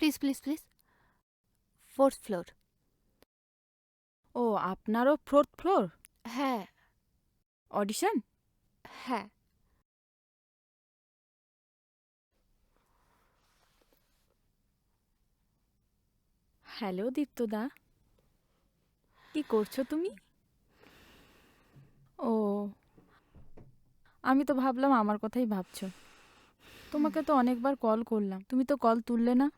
Please please please. 4th floor. ও, আপনারও 4th floor? হ্যাঁ অডিশন? হ্যাঁ। হ্যালো দীপ্তদা, কি করছো তুমি? ও, আমি তো ভাবলাম আমার কথাই ভাবছো। তোমাকে তো অনেকবার কল করলাম, তুমি তো কল তুললে না।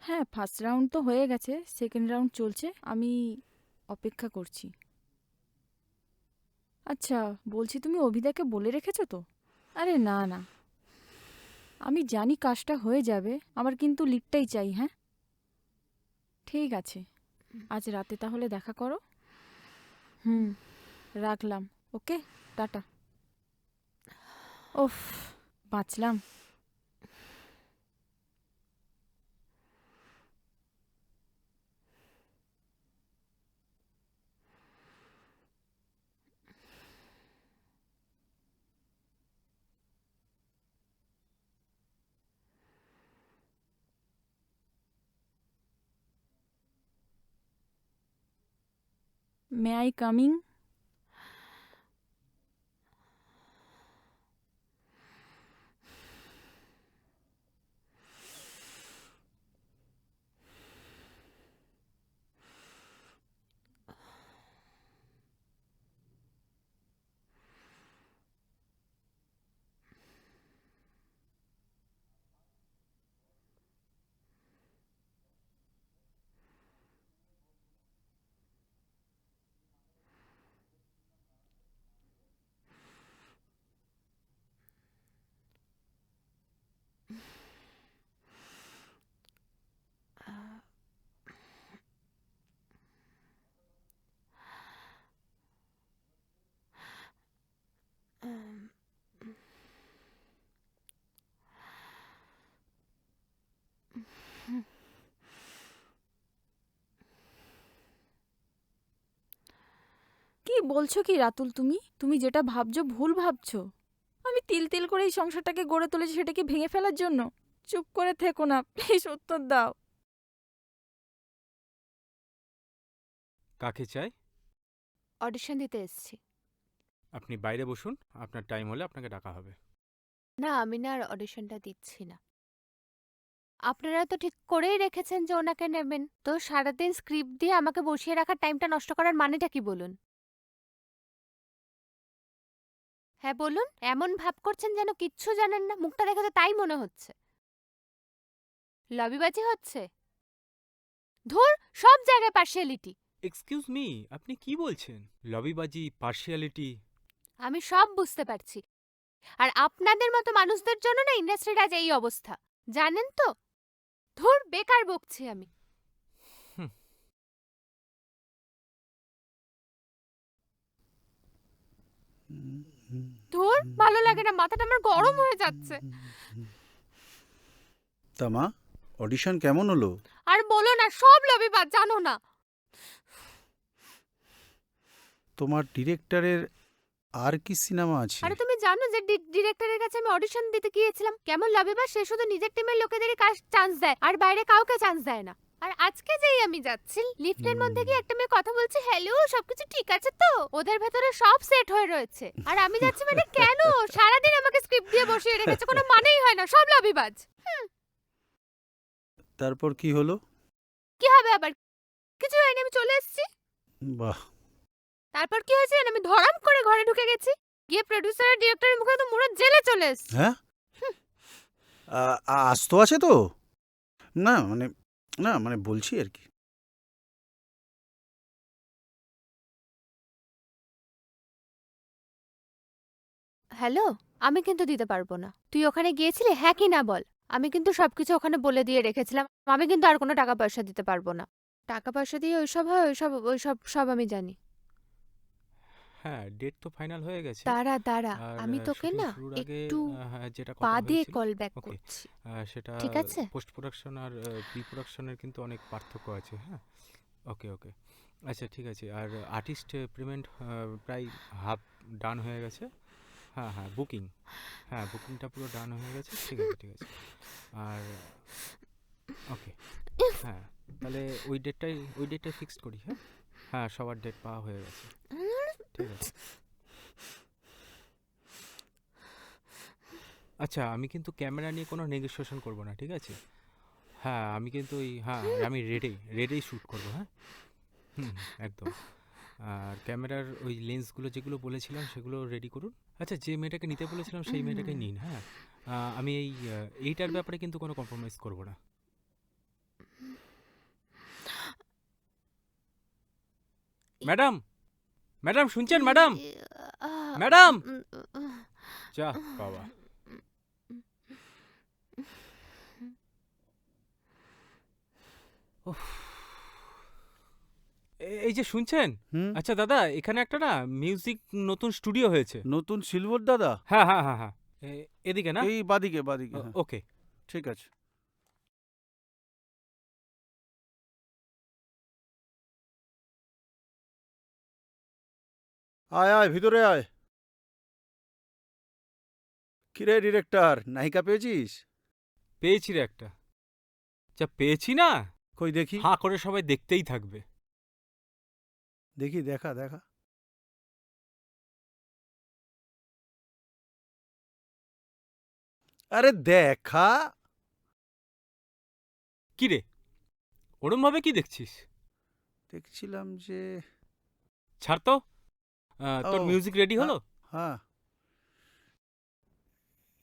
হ্যাঁ, ফার্স্ট রাউন্ড তো হয়ে গেছে, সেকেন্ড রাউন্ড চলছে, আমি অপেক্ষা করছি। আচ্ছা, বলছি তুমি অভিদাকে বলে রেখেছো তো? আরে না না, আমি জানি কাজটা হয়ে যাবে, আমার কিন্তু লিডটাই চাই। হ্যাঁ ঠিক আছে, আজ রাতে তাহলে দেখা করো। হুম, রাখলাম। ওকে, টাটা। ওফ, বাঁচলাম। May I coming? কি বলছো কি রাতুল, তুমি তুমি যেটা ভাবছো ভুল ভাবছো। আমি তিল তিল করে এই সংসারটাকে গড়ে তুলেছি, সেটাকে ভেঙে ফেলার জন্য? চুপ করে থেকো না, প্লিজ উত্তর দাও। কাকে চাই? অডিশন দিতে এসেছি। আপনি বাইরে বসুন, আপনার টাইম হলে আপনাকে ডাকা হবে। না, আমি না আর অডিশনটা দিচ্ছি না। আপনারা তো ঠিক করেই রেখেছেন যে ওনাকে নেবেন, তো সারাদিন স্ক্রিপ্ট দিয়ে আমাকে বসিয়ে রাখার টাইমটা নষ্ট করার মানেটা কি বলুন? হ্যাঁ বলুন, এমন ভাব করছেন যেন কিচ্ছু জানেন না, মুখটা দেখে তো তাই মনে হচ্ছে। লবিবাজি হচ্ছে? ধুর, সব জায়গায় পার্শিয়ালিটি। এক্সকিউজ মি, আপনি কি বলছেন? লবিবাজি, পার্শিয়ালিটি? আমি সব বুঝতে পারছি। আর আপনাদের মতো মানুষদের জন্য না ইন্ডাস্ট্রির আজ এই অবস্থা, জানেন তো? ধুর, বেকার বকছি আমি। হুম। ধুর, ভালো লাগে না, মাথাটা আমার গরম হয়ে যাচ্ছে। তা মা, অডিশন কেমন হলো? আর বলো না, সব লবিবাজ, জানো না? তোমার ডিরেক্টরের আর কি সিনেমা আছে? আরে তুমি জানো যে ডিরেক্টরের কাছে আমি অডিশন দিতে গিয়েছিলাম, কেমন লবিবাজ, সে শুধু নিজের টিমের লোকেদেরই চান্স দেয় আর বাইরে কাউকে চান্স দেয় না। আর আজকে যেই আমি যাচ্ছি, লিফটের মধ্যে গিয়ে একটা মেয়ে কথা বলছে, হ্যালো সবকিছু ঠিক আছে তো? ওদের ভেতরে সব সেট হয়ে রয়েছে, আর আমি যাচ্ছি মানে কেন? সারাদিন আমাকে স্ক্রিপ্ট দিয়ে বসিয়ে রেখেছে, কোনো মানেই হয় না, সব লবিবাজ। তারপর কি হলো? কি হবে আবার? কিছু হয়নি, আমি চলে এসেছি। বাহ! তারপর কি হয়েছে জানো? আমি ধরাম করে ঘরে ঢুকে গেছি, গিয়ে প্রোডিউসার আর ডিরেক্টরের মুখে তো মুড়ে জেলে চলে এসেছি। হ্যাঁ, আস্ত আছে তো? না মানে, না মানে বলছি আর কি। হ্যালো, আমি কিন্তু দিতে পারবো না। তুই ওখানে গিয়েছিলি, হ্যাঁ কি না বল? আমি কিন্তু সবকিছু ওখানে বলে দিয়ে রেখেছিলাম, আমি কিন্তু আর কোনো টাকা পয়সা দিতে পারবো না। টাকা পয়সা দিয়ে ওইসব হয়, ওইসব ওইসব সব আমি জানি। হ্যাঁ, ডেট তো ফাইনাল হয়ে গেছে। দাঁড়া দাঁড়া, আর আমি তোকে শুটিং না শুরুর আগে একটু হ্যাঁ, যেটা কথা বাদে হয়েছিল। কল ব্যাক ওকে, করছি, সেটা ঠিক আছে? পোস্ট প্রোডাকশন আর প্রি প্রোডাকশনের কিন্তু অনেক পার্থক্য আছে। হ্যাঁ, ওকে ওকে, আচ্ছা ঠিক আছে। আর আর্টিস্ট পেমেন্ট প্রায় হাফ ডান হয়ে গেছে। হ্যাঁ হ্যাঁ বুকিং, হ্যাঁ বুকিংটা পুরো ডান হয়ে গেছে, ঠিক আছে ঠিক আছে। আর ওকে, হ্যাঁ তাহলে ওই ডেটটাই ফিক্সড করি, হ্যাঁ হ্যাঁ সবার ডেট পাওয়া হয়ে গেছে, ঠিক আছে। আচ্ছা আমি কিন্তু ক্যামেরা নিয়ে কোনো নেগোসিয়েশন করব না, ঠিক আছে। হ্যাঁ আমি কিন্তু আমি রেডেই শ্যুট করবো, হ্যাঁ হুম হুম, একদম। আর ক্যামেরার ওই লেন্সগুলো যেগুলো বলেছিলাম সেগুলো রেডি করুন। আচ্ছা যে মেয়েটাকে নিতে বলেছিলাম সেই মেয়েটাকে নিন, হ্যাঁ। আমি এইটার ব্যাপারে কিন্তু কোনো কম্প্রোমাইজ করব না। ম্যাডাম, ম্যাডাম শুনছেন ম্যাডাম? ম্যাডাম! যা বাবা। উফ, এই যে শুনছেন? হুম, আচ্ছা দাদা, এখানে একটা না মিউজিক নতুন স্টুডিও হয়েছে। নতুন সিলভার দাদা? হ্যাঁ হ্যাঁ হ্যাঁ হ্যাঁ, এদিকে না? এই বাদিকে বাদিকে, হ্যাঁ ওকে। ঠিক আছে। আয় আয় ভিতরে আয়। কিরে ডিরেক্টর, নায়িকা পেয়েছিস? পেয়েছি রে একটা। যা পেয়েছি না, কই দেখি, হাঁ করে সবাই দেখতেই থাকবে। দেখি দেখা দেখা। আরে দেখা। কি রে, ওরম ভাবে কি দেখছিস? দেখছিলাম যে, ছাড় তো। ও তোর মিউজিক রেডি হ্যাঁ হলো? হ্যাঁ,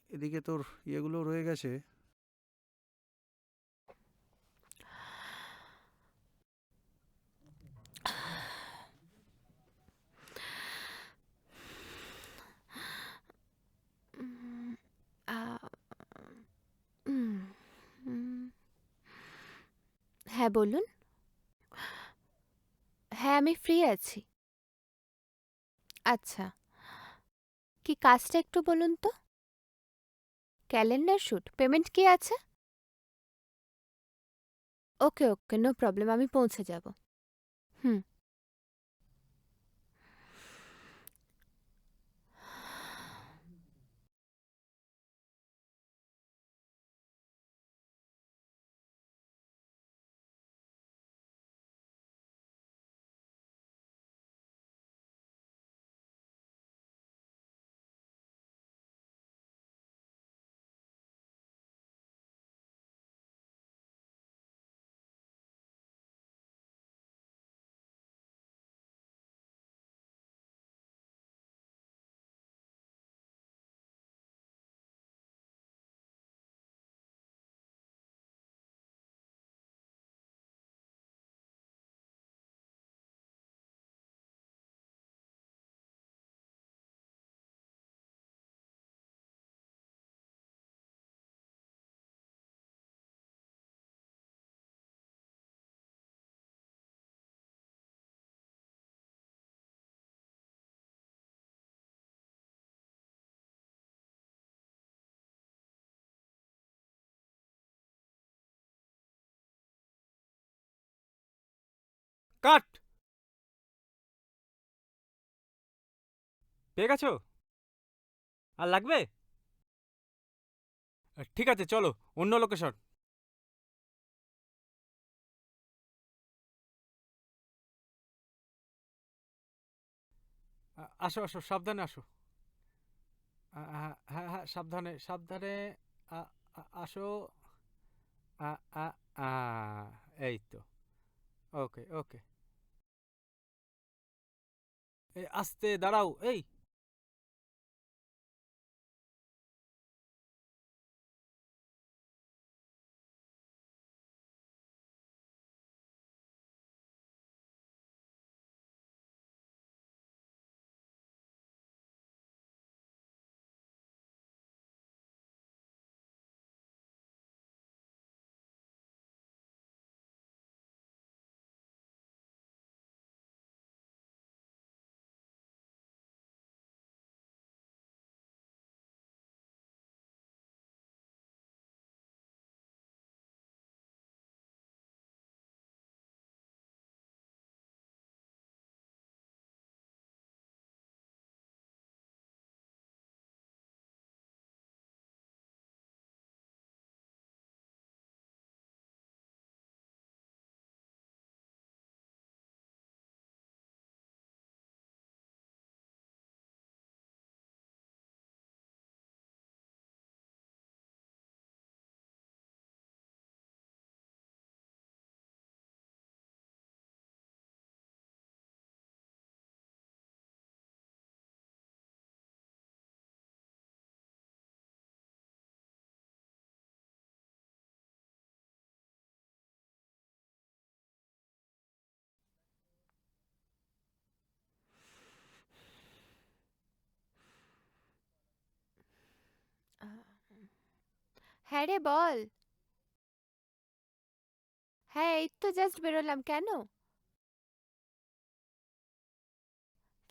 এদিকে তোর ইয়েগুলো রয়ে গেছে। হ্যাঁ বলুন। হ্যাঁ আমি ফ্রি আছি। আচ্ছা, কি কাজটা একটু বলুন তো। ক্যালেন্ডার শুট, পেমেন্ট কি আছে? ওকে ওকে, নো প্রবলেম, আমি পৌঁছে যাব। হুম। কাট। পেয়ে গেছো? আর লাগবে? ঠিক আছে চলো, অন্য লোকেশন। আসো আসো, সাবধানে আসো। হ্যাঁ হ্যাঁ, সাবধানে সাবধানে। আসো। আ, আ, আ, এই তো। ওকে ওকে। আস্তে দাঁড়াও, এই। হ্যাঁ রে বল। হ্যাঁ এই তো জাস্ট বেরোলাম, কেন?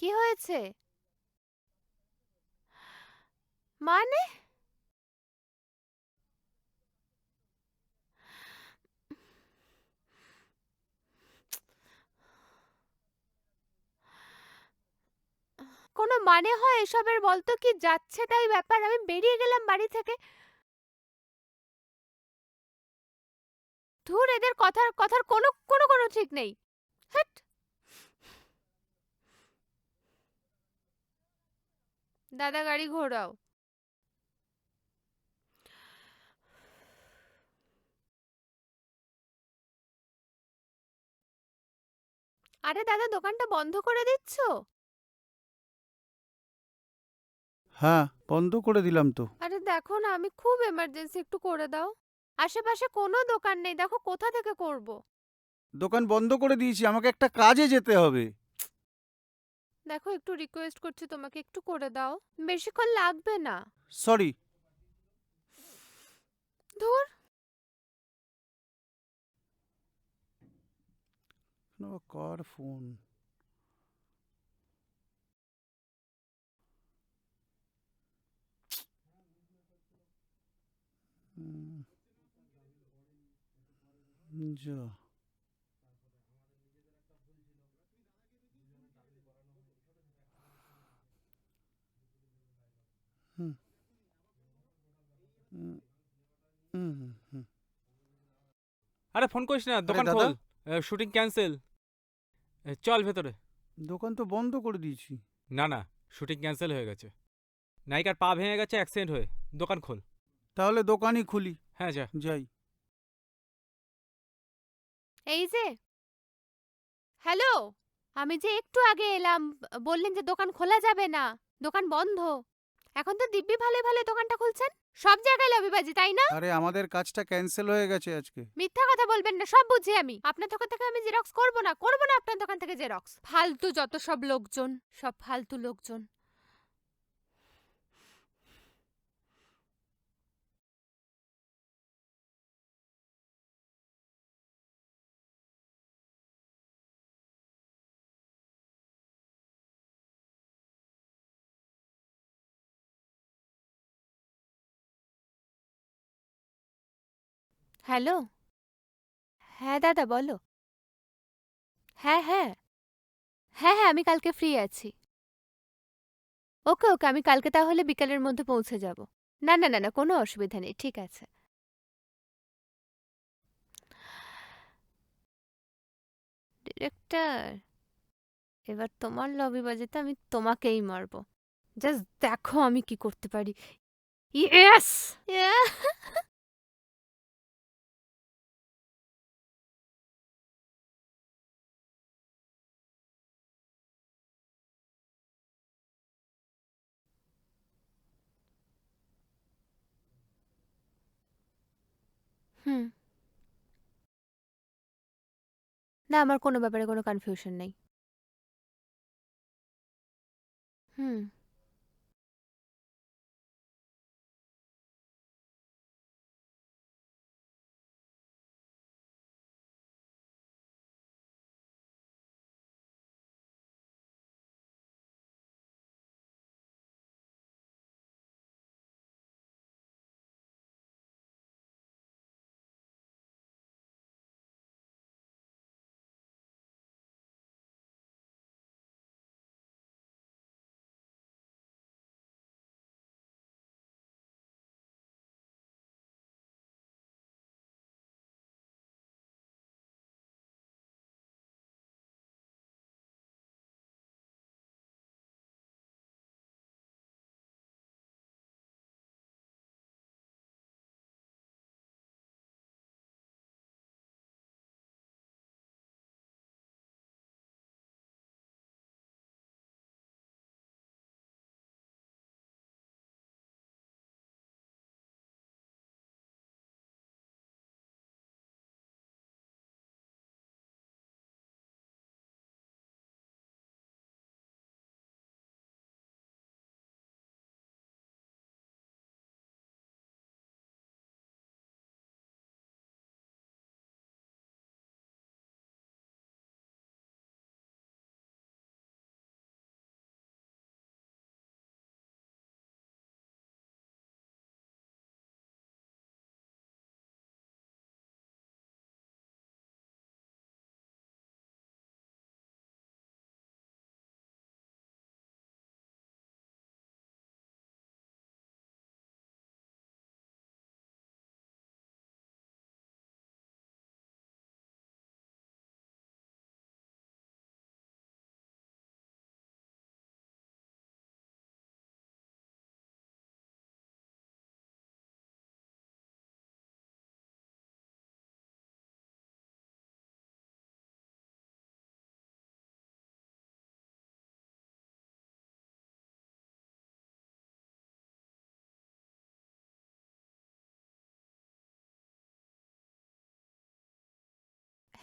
কি হয়েছে? মানে? কোনো মানে হয় এসবের? বলতো, কি যাচ্ছে তাই ব্যাপার, আমি বেরিয়ে গেলাম বাড়ি থেকে। ধুর, এদের কথার কথার কোনো কোনো কোনো ঠিক নেই। হ্যাট। দাদা গাড়ি ঘোরাও। আরে দাদা, দোকানটা বন্ধ করে দিচ্ছ? হ্যাঁ, বন্ধ করে দিলাম তো। আরে দেখো না, আমি খুব এমার্জেন্সি, একটু করে দাও। আশেপাশে কোনো দোকান নেই, দেখো কোথা থেকে করব। দোকান বন্ধ করে দিয়েছি, আমাকে একটা কাজে যেতে হবে। দেখো একটু রিকোয়েস্ট করছি তোমাকে, একটু করে দাও। বেশিক্ষণ লাগবে না। সরি। ধুর। কার ফোন? হুম, যা। হুম, হুম, হুম, হুম। আরে ফোন করিস না, আরে দোকান দাদা, খোল। Shooting cancel. চল ভেতরে। দোকান তো বন্ধ করে দিয়েছি। না না, শুটিং ক্যান্সেল হয়ে গেছে। নায়িকার পা ভেঙে গেছে অ্যাক্সিডেন্ট হয়ে। দোকান খোল। তাহলে দোকানই খুলি। হ্যাঁ যা। যাই। এই যে, হ্যালো, আমি যে একটু আগে এলাম, বললেন যে দোকান খোলা যাবে না, দোকান বন্ধ। এখন তো দিব্যি ভালো ভালো দোকানটা খুলছেন। সব জায়গায় লবিবাজি, তাই না? আরে আমাদের কাজটা ক্যান্সেল হয়ে গেছে আজকে। মিথ্যা কথা বলবেন না, সব বুঝি আমি। আপনার দোকান থেকে আমি জেরক্স করব না, করব না আপনার দোকান থেকে জেরক্স। ফালতু যত সব লোকজন, সব ফালতু লোকজন। হ্যালো। হ্যাঁ দাদা বলো। হ্যাঁ হ্যাঁ, হ্যাঁ হ্যাঁ, আমি কালকে ফ্রি আছি। ওকে ওকে, আমি কালকে তাহলে বিকালের মধ্যে পৌঁছে যাব। না না না না, কোনো অসুবিধা নেই, ঠিক আছে। ডিরেক্টর, এবার তোমার লবিবাজিতে আমি তোমাকেই মারবো। জাস্ট দেখো আমি কি করতে পারি। ইয়েস। হুম। না, আমার কোনো ব্যাপারে কোনো কনফিউশন নেই। হুম।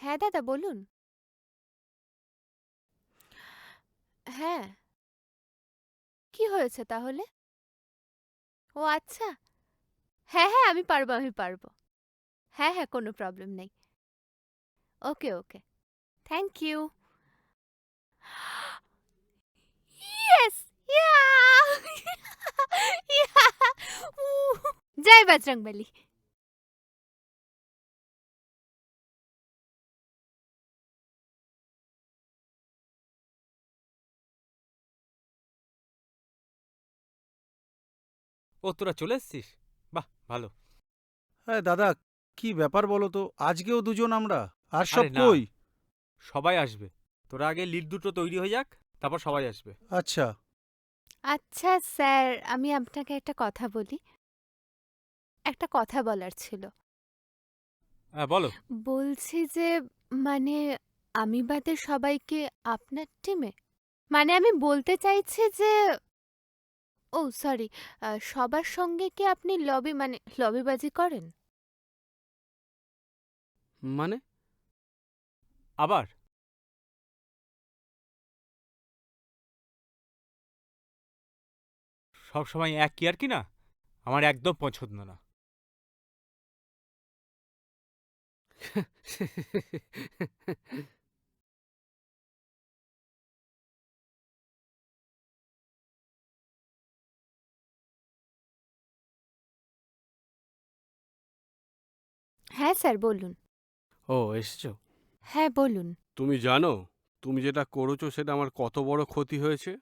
হ্যাঁ দাদা বলুন। হ্যাঁ, কি হয়েছে তাহলে? ও আচ্ছা। হ্যাঁ, হ্যাঁ, আমি পারবো, আমি পারবো। হ্যাঁ, হ্যাঁ, কোনো প্রবলেম নেই। Okay, okay. Thank you. Yes! Yeah! Yeah! Uh! জয় বজরংবলী। ও তোরা চলে এসেছিস? বাহ ভালো। হ্যাঁ দাদা, কি ব্যাপার বলো তো? আজকেও দুজন আমরা, আর সব আরে না, কই? সবাই আসবে। তোরা আগে লিড দুটো তৈরি হয়ে যাক, তারপর সবাই আসবে। আচ্ছা। আচ্ছা স্যার, আমি আপনাকে একটা কথা বলি। একটা কথা বলার ছিল। হ্যাঁ বলো। বলছি যে মানে আমি বাদে সবাইকে আপনার টিমে? মানে আমি বলতে চাইছি যে ও সরি, সবার সঙ্গে কি আপনি লবিবাজি করেন? মানে? আবার সব সময় এক কি আর কি না, আমার একদম পছন্দ না। হ্যাঁ স্যার বলুন। ও এসেছো? হ্যাঁ বলুন। তুমি জানো তুমি যেটা করেছো সেটা আমার কত বড় ক্ষতি হয়েছে?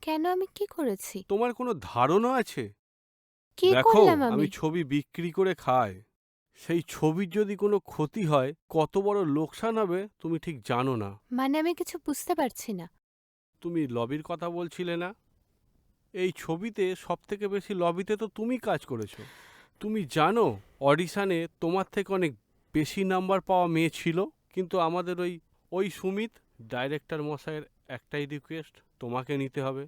কেন, আমি কি করেছি? তোমার কোনো ধারণা আছে? কি দেখো, করলাম আমি আমি? ছবি বিক্রি করে খাই। সেই ছবির যদি কোনো ক্ষতি হয় কত বড় লোকসান হবে তুমি ঠিক জানো না। মানে আমি কিছু বুঝতে পারছি না। তুমি লবির কথা বলছিলে না? এই ছবিতে সবথেকে বেশি লবিতে তো তুমি কাজ করেছো। তুমি জানো অডিশনে তোমার থেকে অনেক বেশি নাম্বার পাওয়া মেয়ে ছিল, কিন্তু আমাদের ওই সুমিত ডাইরেক্টর মশাইয়ের একটাই রিকোয়েস্ট, তোমাকে নিতে হবে।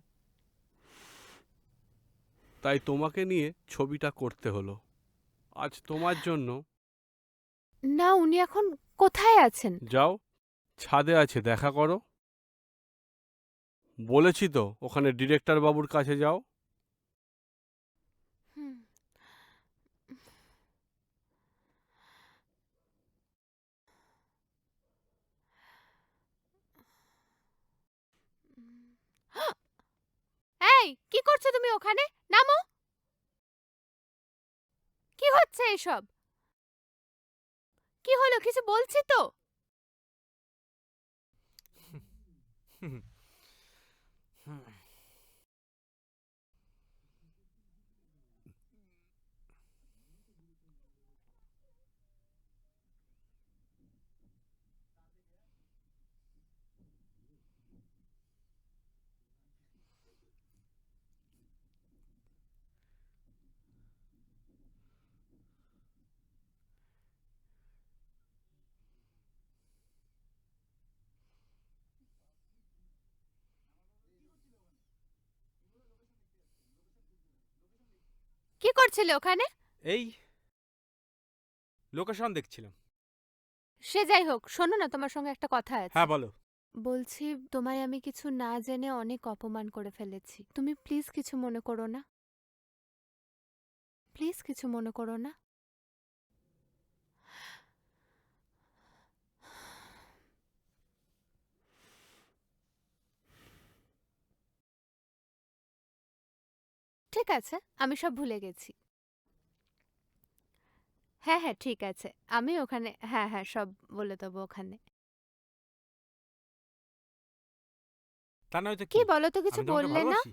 তাই তোমাকে নিয়ে ছবিটা করতে হলো। আজ তোমার জন্য। না, উনি এখন কোথায় আছেন? যাও, ছাদে আছে, দেখা করো। বলেছি তো ওখানে ডিরেক্টর বাবুর কাছে যাও। হুম। এই, কি করছো তুমি ওখানে? নামো। কি হচ্ছে এসব? কি হলো, কিছু বলছি তো। কি করছিলে ওখানে? এই লোকেশন দেখছিলাম। সে যাই হোক, শোনো না, তোমার সঙ্গে একটা কথা আছে। হ্যাঁ বলো। বলছি, তোমায় আমি কিছু না জেনে অনেক অপমান করে ফেলেছি। তুমি প্লিজ কিছু মনে করো না। প্লিজ কিছু মনে করো না। ঠিক আছে, আমি সব ভুলে গেছি। হ্যাঁ, হ্যাঁ, ঠিক আছে। আমি ওখানে হ্যাঁ, হ্যাঁ, সব বলে দেবো ওখানে। তা নয় তো কি কি, বলো তো, কিছু আমি তোমাকে বললে না? ভালোবাসি।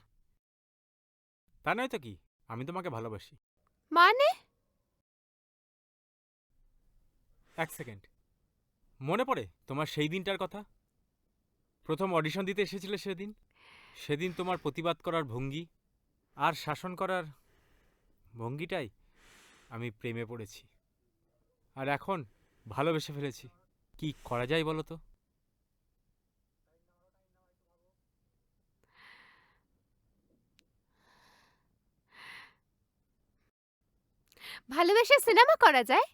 তা নয় তো কি, আমি তোমাকে ভালোবাসি। মানে? এক সেকেন্ড, মনে পড়ে তোমার সেই দিনটার কথা? প্রথম অডিশন দিতে এসেছিলে সেদিন। সেদিন তোমার প্রতিবাদ করার ভঙ্গি আর শাসন করার ভঙ্গিটাই আমি প্রেমে পড়েছি। আর এখন ভালোবেসে ফেলেছি। কি করা যায় বলো তো? ভালোবেসে সিনেমা করা যায়?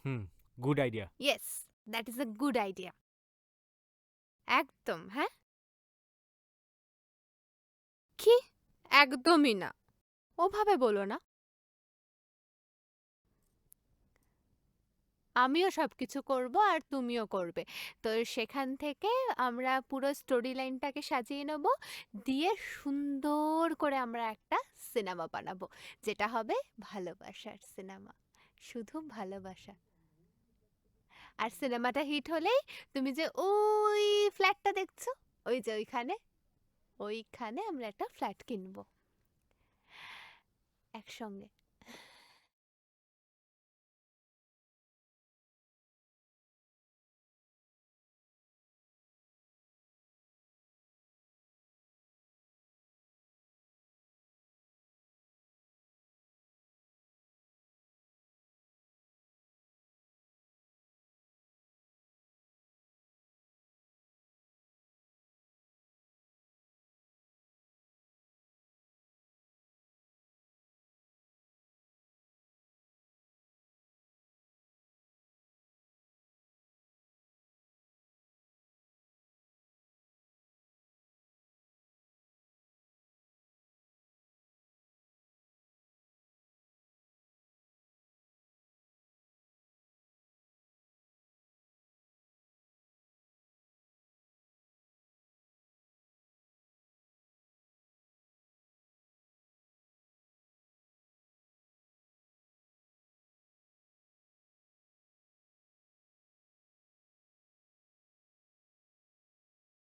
Hmm, good idea. Yes, that is a good idea. একদম, হ্যাঁ। কি? একদমই না, ওভাবে বলো না। আমিও সবকিছু করব আর তুমিও করবে। তো সেখান থেকে আমরা পুরো স্টোরি লাইনটাকে সাজিয়ে নেব, দিয়ে সুন্দর করে আমরা একটা সিনেমা বানাবো, যেটা হবে ভালোবাসার সিনেমা, শুধু ভালোবাসা। আর সিনেমাটা হিট হলেই তুমি যে ওই ফ্ল্যাটটা দেখছো, ওই যে ওইখানে, ওইখানে আমরা একটা ফ্ল্যাট কিনবো একসঙ্গে।